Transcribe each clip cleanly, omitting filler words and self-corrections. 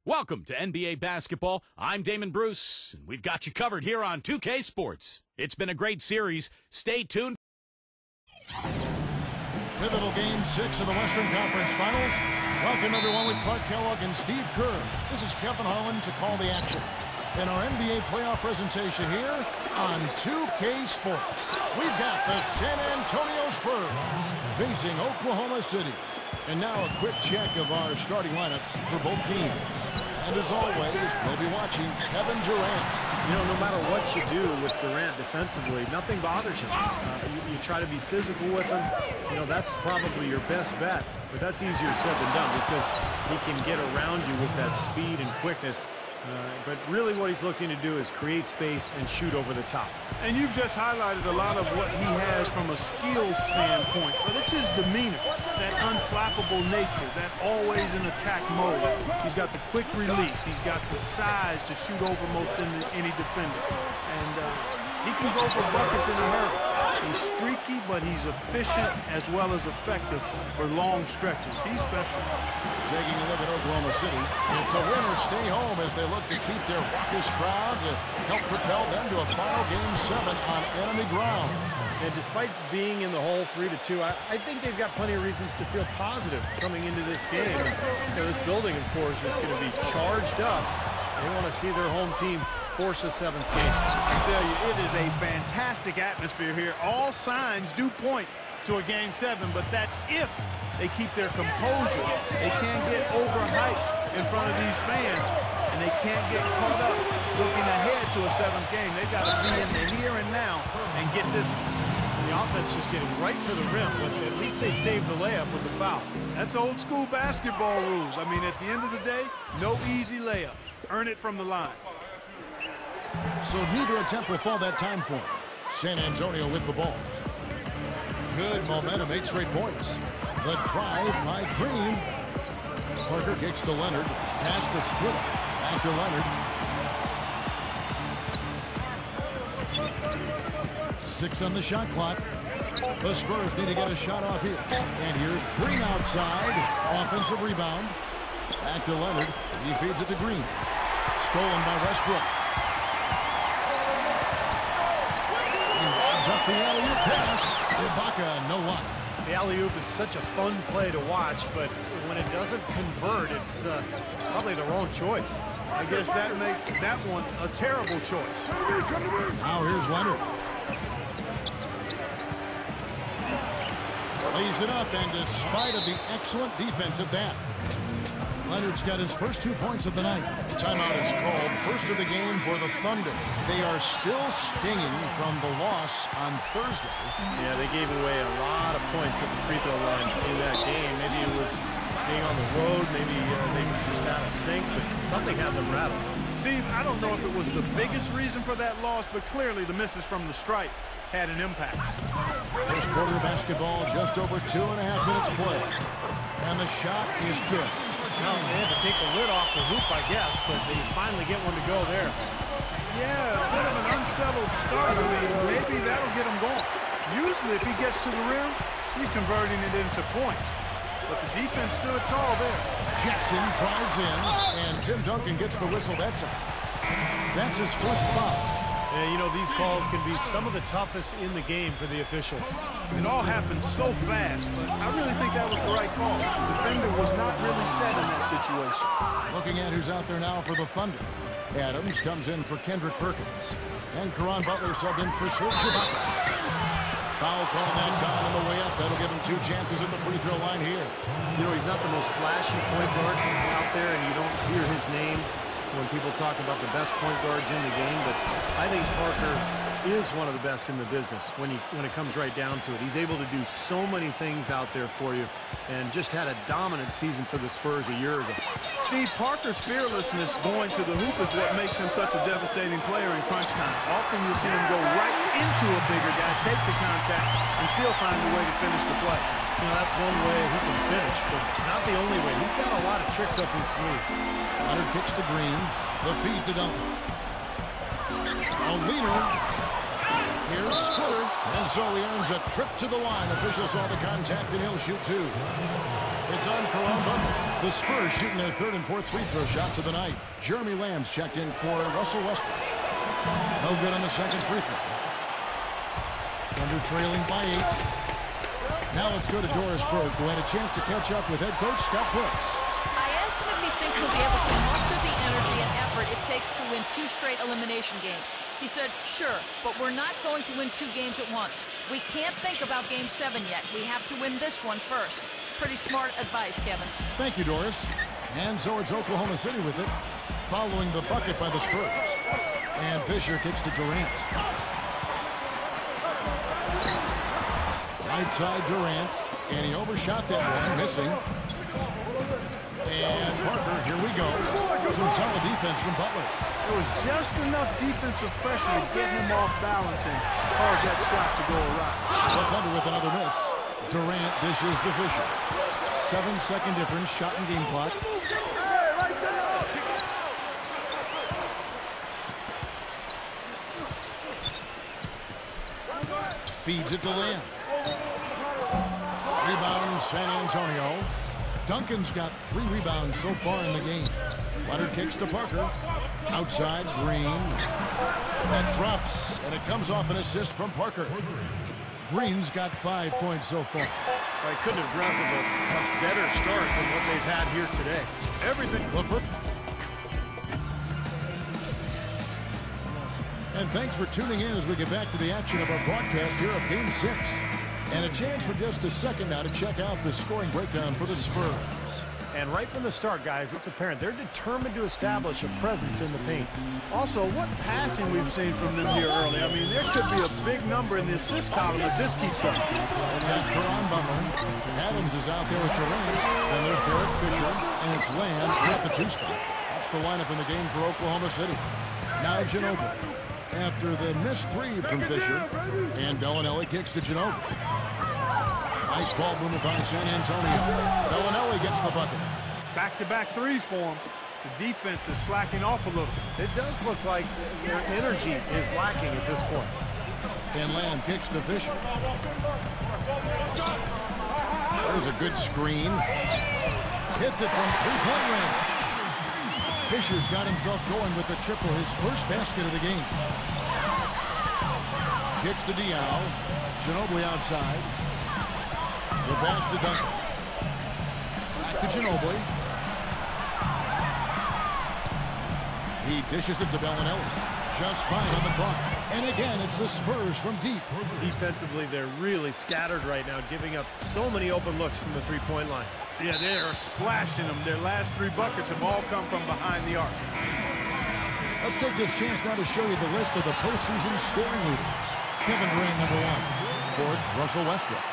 Welcome to NBA basketball. I'm Damon Bruce, and we've got you covered here on 2K Sports. It's been a great series. Stay tuned. Pivotal Game 6 of the Western Conference Finals. Welcome, everyone, with Clark Kellogg and Steve Kerr. This is Kevin Harlan to call the action. In our NBA playoff presentation here on 2K Sports, we've got the San Antonio Spurs facing Oklahoma City. And now a quick check of our starting lineups for both teams. And as always, we'll be watching Kevin Durant. You know, no matter what you do with Durant defensively, nothing bothers him. You try to be physical with him. You know, that's probably your best bet. But that's easier said than done because he can get around you with that speed and quickness. But really what he's looking to do is create space and shoot over the top. And you've just highlighted a lot of what he has from a skills standpoint, but it's his demeanor, that unflappable nature, that always in attack mode. He's got the quick release. He's got the size to shoot over most any defender. And he can go for buckets in a hurry. He's streaky, but he's efficient as well as effective for long stretches. He's special. Taking a look at Oklahoma City, it's a win or stay home as they look to keep their raucous crowd to help propel them to a final Game 7 on enemy grounds. And despite being in the hole 3-2, I think they've got plenty of reasons to feel positive coming into this game. You know, this building, of course, is going to be charged up. They want to see their home team force a 7th game. I tell you, it is a fantastic atmosphere here. All signs do point to a Game 7, but that's if they keep their composure. They can't get overhyped in front of these fans, and they can't get caught up looking ahead to a 7th game. They've got to be in the here and now and get this. The offense just getting right to the rim, but at least they saved the layup with the foul. That's old school basketball rules. I mean, at the end of the day, no easy layups. Earn it from the line. So neither attempt will fall that time for him. San Antonio with the ball. Good momentum, 8 straight points. The drive by Green. Parker kicks to Leonard. Pass to Split. Back to Leonard. 6 on the shot clock. The Spurs need to get a shot off here. And here's Green outside. Offensive rebound. Back to Leonard. He feeds it to Green. Stolen by Westbrook. He runs up the alley-oop pass. Ibaka, no luck. The alley-oop is such a fun play to watch, but when it doesn't convert, it's probably the wrong choice. I guess that makes that one a terrible choice. Now here's Leonard. Lays it up, and despite of the excellent defense at that, Leonard's got his first 2 points of the night. Timeout is called. First of the game for the Thunder. They are still stinging from the loss on Thursday. Yeah, they gave away a lot of points at the free throw line in that game. Maybe it was being on the road. Maybe they were just out of sync, but something had them rattled. Steve, I don't know if it was the biggest reason for that loss, but clearly the misses from the stripe had an impact. First quarter of basketball, just over 2.5 minutes play. And the shot is good. Well, they had to take the lid off the hoop, I guess, but they finally get one to go there. Yeah, a bit of an unsettled start. I mean, maybe that'll get him going. Usually, if he gets to the rim, he's converting it into points. But the defense stood tall there. Jackson drives in, and Tim Duncan gets the whistle that time. That's his first foul. Yeah, you know, these calls can be some of the toughest in the game for the officials. It all happened so fast, but I really think that was the right call. The defender was not really set in that situation. Looking at who's out there now for the Thunder. Adams comes in for Kendrick Perkins. And Caron Butler subbed in for Serge Ibaka. Foul call that time on the way up. That'll give him 2 chances at the free throw line here. You know, he's not the most flashy point guard out there, and you don't hear his name when people talk about the best point guards in the game, but I think Parker is one of the best in the business when it comes right down to it. He's able to do so many things out there for you and just had a dominant season for the Spurs a year ago. Steve, Parker's fearlessness going to the hoop is what makes him such a devastating player in crunch time. Often you'll see him go right into a bigger guy, take the contact, and still find a way to finish the play. You know, that's one way he can finish, but not the only way. He's got a lot of tricks up his sleeve. Leonard kicks to Green. The feed to Duncan. A leader. Here's Splitter. And so he earns a trip to the line. Official saw the contact, and he'll shoot two. It's on Karamba. The Spurs shooting their third and fourth free throw shots of the night. Jeremy Lamb's checked in for Russell Westbrook. No good on the second free throw. Thunder trailing by 8. Now let's go to Doris Burke, who had a chance to catch up with head coach Scott Brooks. I asked him if he thinks he'll be able to muster the energy and effort it takes to win 2 straight elimination games. He said, sure, but we're not going to win 2 games at once. We can't think about Game 7 yet. We have to win this one first. Pretty smart advice, Kevin. Thank you, Doris. And so it's Oklahoma City with it, following the bucket by the Spurs. And Fisher kicks to Durant. Right side Durant, and he overshot that one, missing. And Parker, here we go. Some solid defense from Butler. There was just enough defensive pressure to get him off balance and cause that shot to go awry. The Thunder with another miss. Durant dishes to Fisher. 7-second difference, shot and game clock. Feeds it to Lamb. Rebound, San Antonio. Duncan's got 3 rebounds so far in the game. Leonard kicks to Parker. Outside, Green. That drops, and it comes off an assist from Parker. Green's got 5 points so far. I couldn't have dreamt of a much better start than what they've had here today. Everything. And thanks for tuning in as we get back to the action of our broadcast here of Game 6. And a chance for just a second now to check out the scoring breakdown for the Spurs. And right from the start, guys, it's apparent they're determined to establish a presence in the paint. Also, what passing we've seen from them here early. I mean, there could be a big number in the assist column if this keeps up. They've got Karan Butler. Adams is out there with Durant. Then there's Derek Fisher. And it's Lamb at the 2 spot. That's the lineup in the game for Oklahoma City. Now Ginobili. After the missed 3 from Fisher. And Bellinelli kicks to Ginobili. Nice ball movement by San Antonio. Bellinelli gets the bucket. Back-to-back threes for him. The defense is slacking off a little. It does look like their energy is lacking at this point. And Lamb kicks to Fisher. There's a good screen. Hits it from 3-point range. Fisher's got himself going with the triple, his first basket of the game. Kicks to Diallo. Ginobili outside. The pass to Duncan. Back to Ginobili. He dishes it to Bellinelli. Just 5 on the clock. And again, it's the Spurs from deep. Defensively, they're really scattered right now, giving up so many open looks from the 3-point line. Yeah, they are splashing them. Their last 3 buckets have all come from behind the arc. Let's take this chance now to show you the list of the postseason scoring leaders. Kevin Durant, number 1. 4th, Russell Westbrook.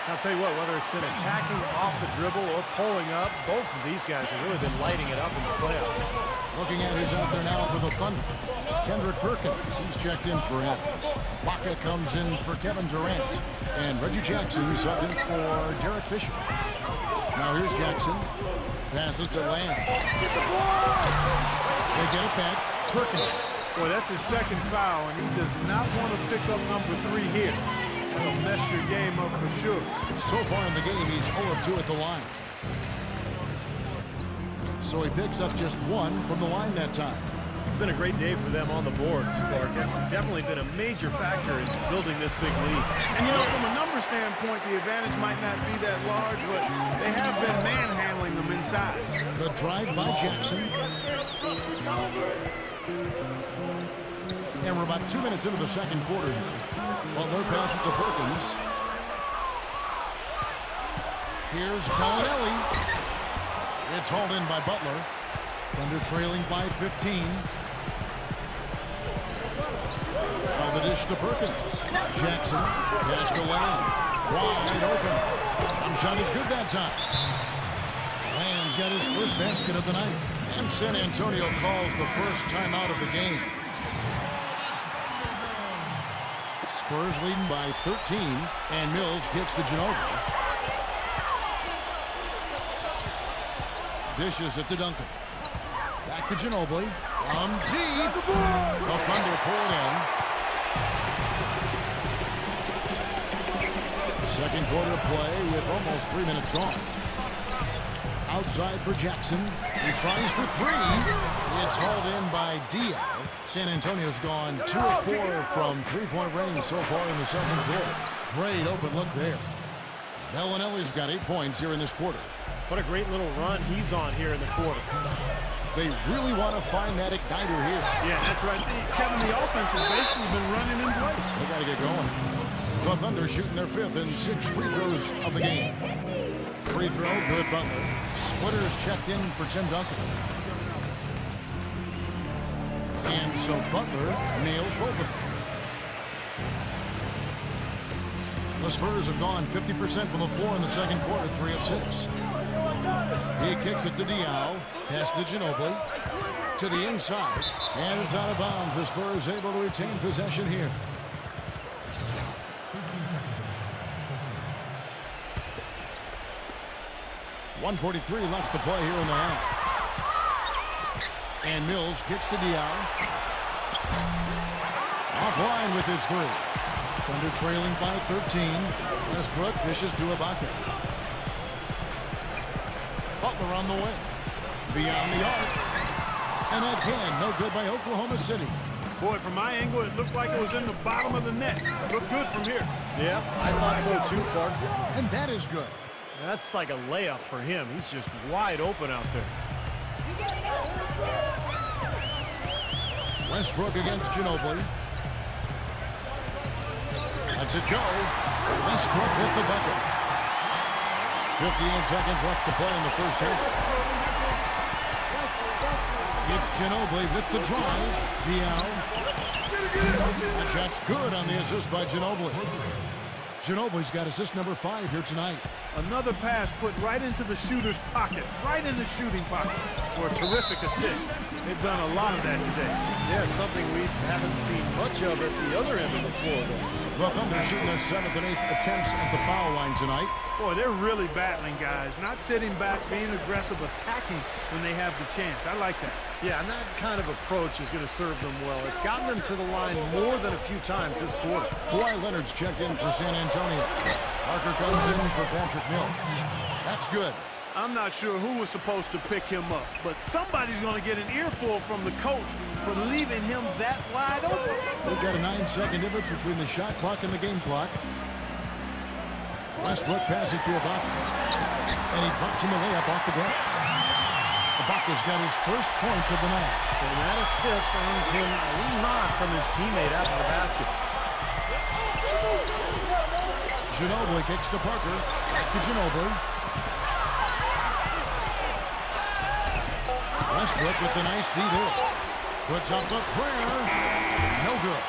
I'll tell you what, whether it's been attacking off the dribble or pulling up, both of these guys have really been lighting it up in the playoffs. Looking at who's out there now for the Thunder. Kendrick Perkins, he's checked in for Adams. Waka comes in for Kevin Durant. And Reggie Jackson subbed in for Derek Fisher. Now here's Jackson. Passes to Lamb. They get it back. Perkins. Boy, that's his second foul, and he does not want to pick up number 3 here. That'll mess your game up for sure. So far in the game, he's 0 of 2 at the line. So he picks up just 1 from the line that time. It's been a great day for them on the boards, Clark. It's definitely been a major factor in building this big lead. And, you know, from a number standpoint, the advantage might not be that large, but they have been manhandling them inside. The drive by Jackson. And we're about 2 minutes into the second quarter here. Butler passes to Perkins. Here's Bellinelli. It's hauled in by Butler. Thunder trailing by 15. Now the dish to Perkins. Jackson pass to Lamb. Wide open. Jump shot is good that time. Lamb's got his first basket of the night. And San Antonio calls the first timeout of the game. Spurs leading by 13, and Mills kicks to Ginobili. Dishes it to Duncan. Back to Ginobili. Deep. The Thunder pull it in. Second quarter play with almost 3 minutes gone. Outside for Jackson. He tries for three. It's hauled in by Diaz. San Antonio's gone 2 of 4 from three-point range so far in the second quarter. Great open look there. Bellinelli's got 8 points here in this quarter. What a great little run he's on here in the quarter. They really want to find that igniter here. Yeah, that's right. Kevin, the offense has basically been running in place. They got to get going. The Thunder shooting their 5th and 6th free throws of the game. Free throw, good Butler. Splitters checked in for Tim Duncan. And so Butler nails both of them. The Spurs have gone 50% from the floor in the second quarter, 3 of 6. He kicks it to Diaw. Pass to Ginobili. To the inside. And it's out of bounds. The Spurs able to retain possession here. .143 left to play here in the half. And Mills kicks to Diaw. Offline with his 3. Thunder trailing by 13. Westbrook dishes to Ibaka. Butler on the way. Beyond the arc. And again, no good by Oklahoma City. Boy, from my angle, it looked like it was in the bottom of the net. Looked good from here. Yeah, I thought so too, Clark. And that is good. That's like a layup for him. He's just wide open out there. Westbrook against Ginobili. Lets it go. Westbrook with the bucket. 15 seconds left to play in the first half. It's Ginobili with the drive. Diaw. That shot's good on the assist by Ginobili. Ginobili's got assist number 5 here tonight. Another pass put right into the shooter's pocket, right in the shooting pocket for a terrific assist. They've done a lot of that today. Yeah, it's something we haven't seen much of at the other end of the floor, though. The Thunder shooting their 7th and 8th attempts at the foul line tonight. Boy, they're really battling, guys. Not sitting back, being aggressive, attacking when they have the chance. I like that. Yeah, and that kind of approach is going to serve them well. It's gotten them to the line more than a few times this quarter. Kawhi Leonard's checked in for San Antonio. Parker comes in for Patrick Mills. That's good. I'm not sure who was supposed to pick him up, but somebody's going to get an earful from the coach for leaving him that wide open. We've got a 9-second difference between the shot clock and the game clock. Westbrook passes it to Ibaka. And he drops him the way up off the glass. Ibaka's got his first points of the night. And that assist earned him a little nod from his teammate after the basket. Ginobili kicks to Parker. Back to Ginobili. Westbrook with the nice D there. Puts up the prayer. No good.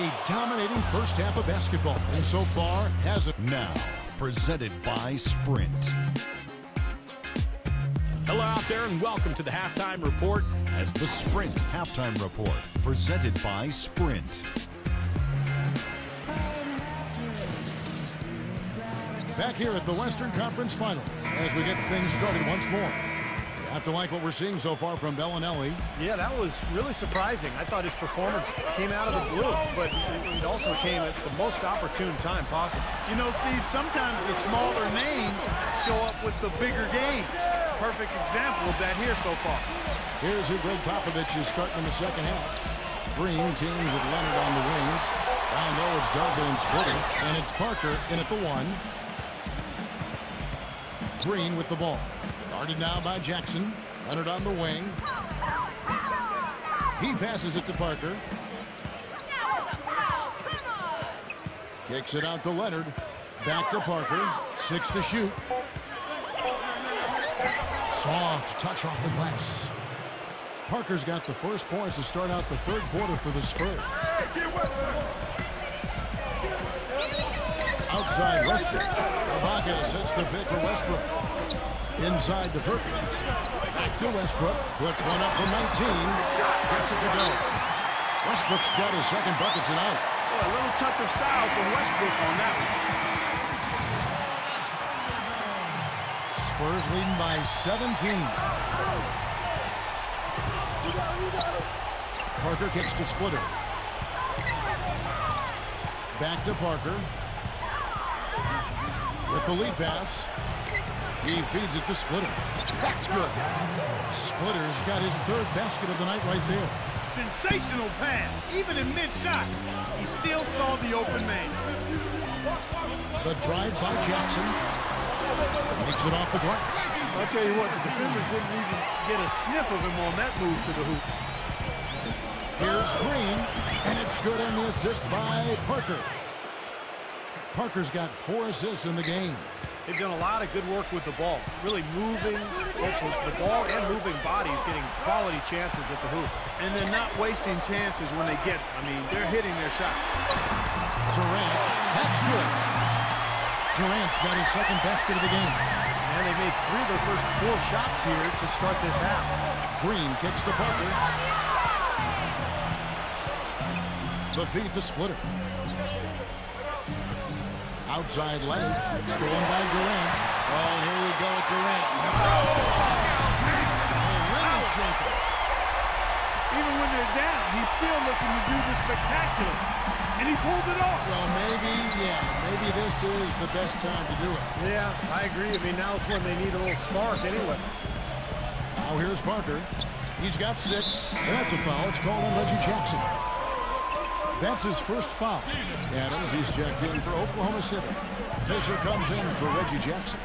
A dominating first half of basketball. And so far has it. Now, presented by Sprint. Hello out there and welcome to the Halftime Report as the Sprint Halftime Report, presented by Sprint. Back here at the Western Conference Finals as we get things started once more. You have to like what we're seeing so far from Bellinelli. Yeah, that was really surprising. I thought his performance came out of the blue, but it also came at the most opportune time possible. You know, Steve, sometimes the smaller names show up with the bigger games. Perfect example of that here so far. Here's who Greg Popovich is starting in the second half. Green teams with Leonard on the wings. Down low, it's Duncan and Splitter. And it's Parker in at the 1. Green with the ball. Guarded now by Jackson. Leonard on the wing. He passes it to Parker. Kicks it out to Leonard. Back to Parker. 6 to shoot. Soft touch off the glass. Parker's got the first points to start out the third quarter for the Spurs. Outside Westbrook. Ibaka sets the pick for Westbrook. Inside to Perkins. Back to Westbrook. Puts one up from 19. Gets it to go. Westbrook's got his second bucket tonight. Oh, a little touch of style from Westbrook on that one. Spurs leading by 17. Parker kicks to Splitter. Back to Parker. With the lead pass, he feeds it to Splitter. That's good. Splitter's got his third basket of the night right there. Sensational pass. Even in mid-shot, he still saw the open man. The drive by Jackson. Makes it off the glass. I'll tell you what, the defenders didn't even get a sniff of him on that move to the hoop. Here's Green, and it's good on the assist by Parker. Parker's got 4 assists in the game. They've done a lot of good work with the ball, really moving both the ball and moving bodies, getting quality chances at the hoop. And they're not wasting chances when they get it. I mean, they're hitting their shot. Durant, that's good. Durant's got his second basket of the game. And they made 3 of their first 4 shots here to start this half. Green kicks to Parker. The feed to Splitter. Outside Leonard, stolen by Durant. Oh, and here we go with Durant. The ring is shaking. Even when they're down, he's still looking to do the spectacular. And he pulled it off. Well, maybe this is the best time to do it. Yeah, I agree. I mean, now's when they need a little spark anyway. Now here's Parker. He's got 6. That's a foul. It's called on Reggie Jackson. That's his first foul. Adams, he's checked in for Oklahoma City. Fisher comes in for Reggie Jackson.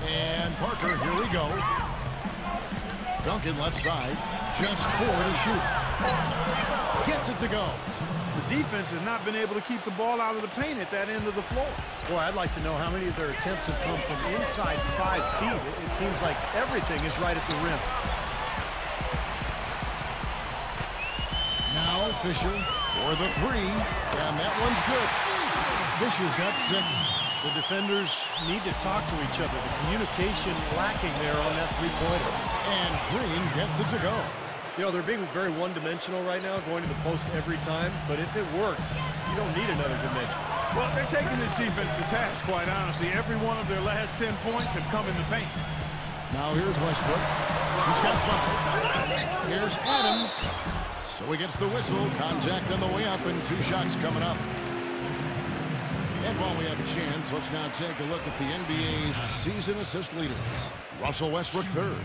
And Parker, here we go. Duncan left side. Just 4 to shoot. Gets it to go. The defense has not been able to keep the ball out of the paint at that end of the floor. Boy, I'd like to know how many of their attempts have come from inside 5 feet. It seems like everything is right at the rim. Now Fisher for the 3, and that one's good. Fisher's got 6. The defenders need to talk to each other. The communication lacking there on that three-pointer. And Green gets it to go. You know, they're being very one-dimensional right now, going to the post every time. But if it works, you don't need another dimension. Well, they're taking this defense to task, quite honestly. Every one of their last 10 points have come in the paint. Now here's Westbrook. He's got 5. Here's Adams. So he gets the whistle. Contact on the way up, and 2 shots coming up. And while we have a chance, let's now take a look at the NBA's season assist leaders. Russell Westbrook 3rd.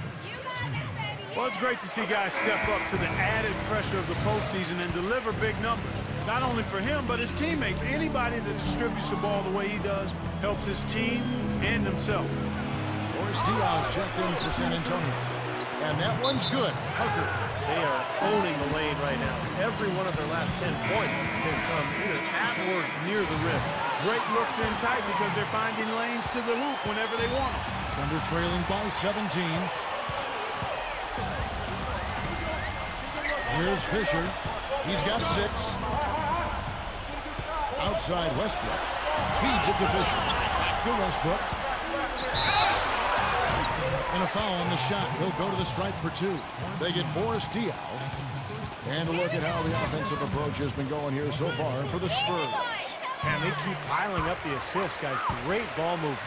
Well, it's great to see guys step up to the added pressure of the postseason and deliver big numbers. Not only for him, but his teammates. Anybody that distributes the ball the way he does helps his team and himself. Boris Diaz checked in for San Antonio. And that one's good. Parker. They are owning the lane right now. Every one of their last 10 points has come either at or near the rim. Great looks in tight because they're finding lanes to the hoop whenever they want them. Thunder trailing by 17. Here's Fisher. He's got 6. Outside Westbrook. Feeds it to Fisher. Back to Westbrook. And a foul on the shot. He'll go to the stripe for 2. They get Boris Diaw. And a look at how the offensive approach has been going here so far for the Spurs. And they keep piling up the assists, guys. Great ball movement.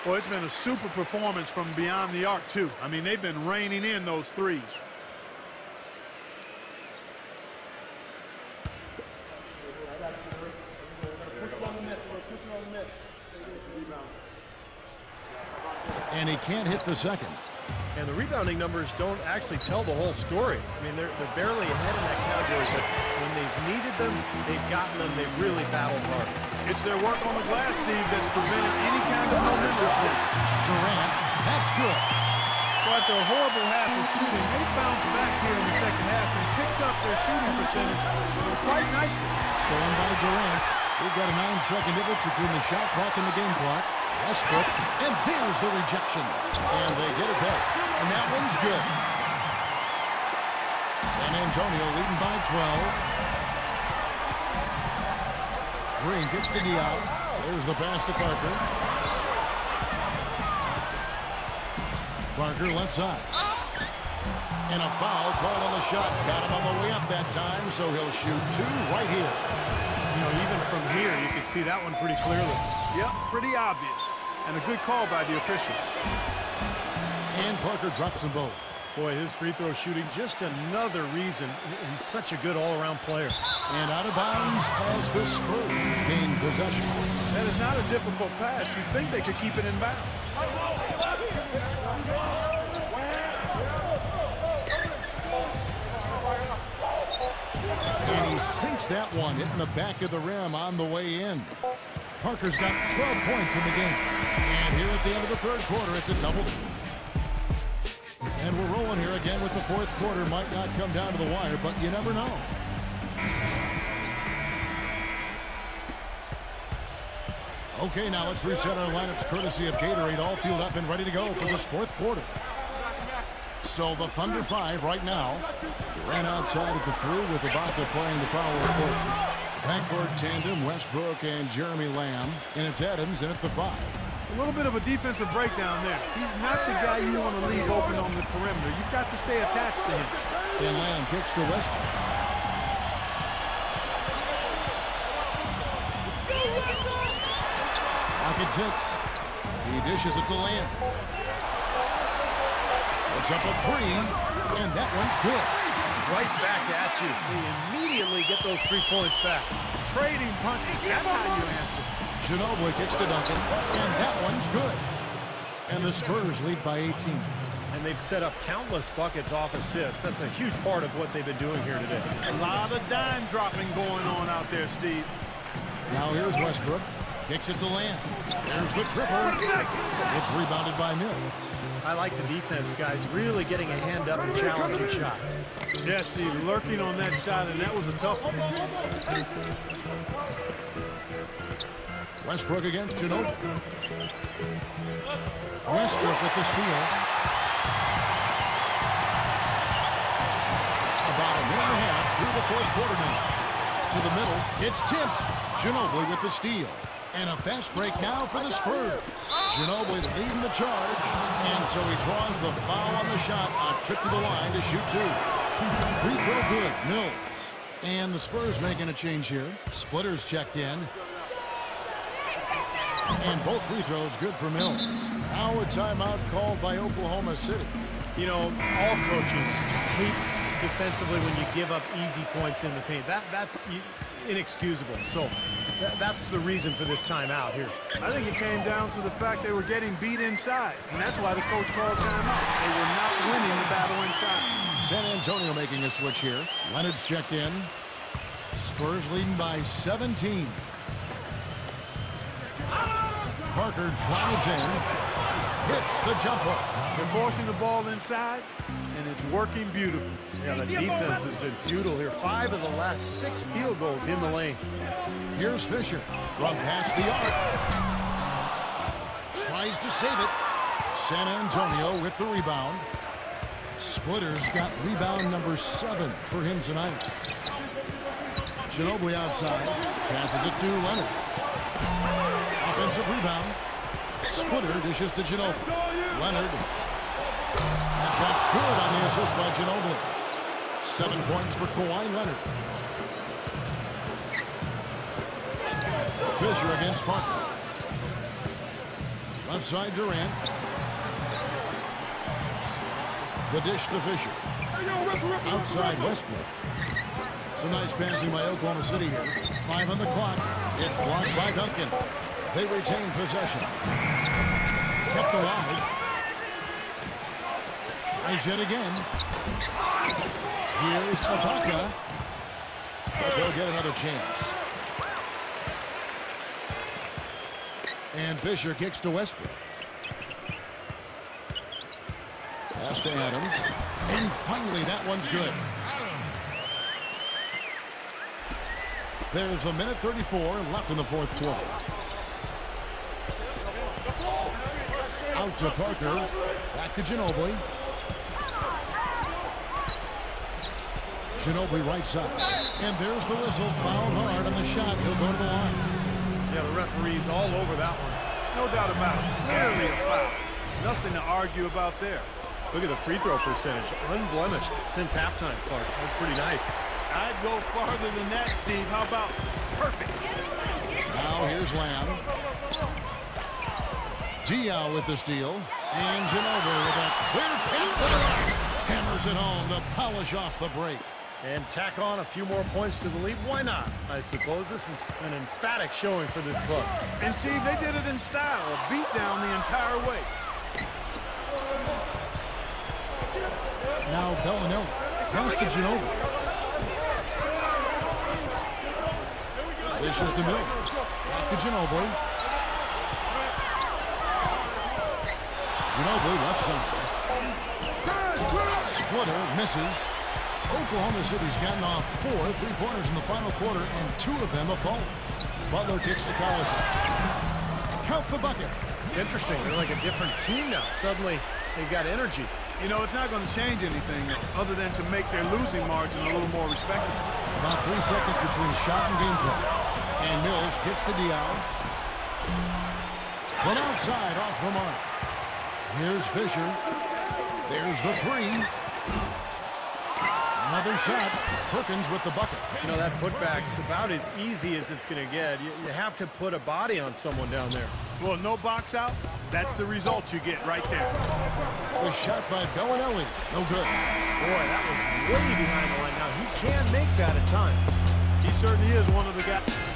Well, it's been a super performance from beyond the arc, too. I mean, they've been raining in those threes. And he can't hit the second. And the rebounding numbers don't actually tell the whole story. I mean, they're barely ahead in that category, but when they've needed them, they've gotten them. They've really battled hard. It's their work on the glass, Steve, that's prevented any kind of momentum swing. Durant, that's good. So after a horrible half of shooting, they bounced back here in the second half and picked up their shooting percentage quite nicely. Stolen by Durant. We've got a 9-second difference between the shot clock and the game clock. Westbrook, and there's the rejection. And they get it back. And that one's good. San Antonio leading by 12. Green gets to Diaw. There's the pass to Parker. Parker left side. And a foul called on the shot. Got him on the way up that time, so he'll shoot 2 right here. You know, even from here, you can see that one pretty clearly. Yep, pretty obvious. And a good call by the official. And Parker drops them both. Boy, his free throw shooting, just another reason he's such a good all-around player. And out of bounds as the Spurs gain possession. That is not a difficult pass. You'd think they could keep it in bounds. And he sinks that one, hitting the back of the rim on the way in. Parker's got 12 points in the game. And here at the end of the third quarter, it's a double. And we're rolling here again with the fourth quarter. Might not come down to the wire, but you never know. Okay, now let's reset our lineups courtesy of Gatorade, all fueled up and ready to go for this fourth quarter. So the Thunder 5 right now. Ran outside at the 3 with Ibaka playing the power forward. Backcourt tandem, Westbrook and Jeremy Lamb. And it's Adams in at the 5. A little bit of a defensive breakdown there. He's not the guy you want to leave open on the perimeter. You've got to stay attached to him. And Lamb kicks to Westbrook. Rockets hits. He dishes it to Lamb. It's up a 3, and that one's good. Right back at you. They immediately get those 3 points back. Trading punches, that's how you answer. Ginobili kicks to Duncan, and that one's good. And the Spurs lead by 18. And they've set up countless buckets off assists. That's a huge part of what they've been doing here today. A lot of dime dropping going on out there, Steve. Now here's Westbrook. Kicks it to Lamb. There's the triple. It's rebounded by Mills. I like the defense, guys, really getting a hand up and challenging shots. Yeah, Steve, lurking on that shot, and that was a tough one. Westbrook against Ginobili. Westbrook with the steal. About a minute and a half through the fourth quarter now. To the middle, it's tipped. Ginobili with the steal. And a fast break now for the Spurs. Ginobili leading the charge. And so he draws the foul on the shot. A trip to the line to shoot 2. Free throw good, Mills. And the Spurs making a change here. Splitters checked in. And both free throws good for Mills. Now a timeout called by Oklahoma City. You know, all coaches hate defensively when you give up easy points in the paint. That's inexcusable. So that's the reason for this timeout here. I think it came down to the fact they were getting beat inside, and that's why the coach called timeout. They were not winning the battle inside. San Antonio making a switch here. Leonard's checked in. Spurs leading by 17. Parker drives in. Hits the jump hook. They're forcing the ball inside, and it's working beautifully. Yeah, the defense has been futile here. 5 of the last 6 field goals in the lane. Here's Fisher from past the arc. Tries to save it. San Antonio with the rebound. Splitters got rebound number 7 for him tonight. Ginobili outside. Passes it to Leonard. Offensive rebound. Splitter dishes to Ginobili. Leonard. That shot's good on the assist by Ginobili. 7 points for Kawhi Leonard. Fisher against Parker. Left side Durant. The dish to Fisher. Outside Westbrook. Some nice passing by Oklahoma City here. 5 on the clock. It's blocked by Duncan. They retain possession. Kept alive. Tries yet again. Here's Ibaka. But they'll get another chance. And Fisher kicks to Westbrook. Pass to Adams. And finally, that one's good. There's a minute 34 left in the fourth quarter. Out to Parker. Back to Ginobili. Ginobili right side. And there's the whistle. Fouled hard on the shot. He'll go to the line. Yeah, the referee's all over that one. No doubt about it. Clearly a foul. Nothing to argue about there. Look at the free throw percentage. Unblemished since halftime, Clark. That's pretty nice. I'd go farther than that, Steve. How about perfect? Now here's Lamb. Diaw with the steal. And Ginobili with a clear path to the line. Hammers it home to polish off the break. And tack on a few more points to the lead. Why not? I suppose this is an emphatic showing for this club. And, Steve, they did it in style. A beat down the entire way. Now Bellinelli. Pass to Ginobili. This is the Mills. Back to Ginobili. Ginobili left side. Splitter misses. Oklahoma City's gotten off 4 3-pointers in the final quarter, and 2 of them have fallen. Butler kicks to Collison. Count the bucket. Interesting. They're like a different team now. Suddenly, they've got energy. You know, it's not going to change anything other than to make their losing margin a little more respectable. About 3 seconds between shot and gameplay. And Mills gets to Diallo. From outside, off the mark. Here's Fisher. There's the 3. Another shot. Perkins with the bucket. You know, that putback's about as easy as it's going to get. You have to put a body on someone down there. Well, no box out. That's the result you get right there. The shot by Bellinelli. No good. Boy, that was way behind the line. Now, he can make that at times. He certainly is one of the guys.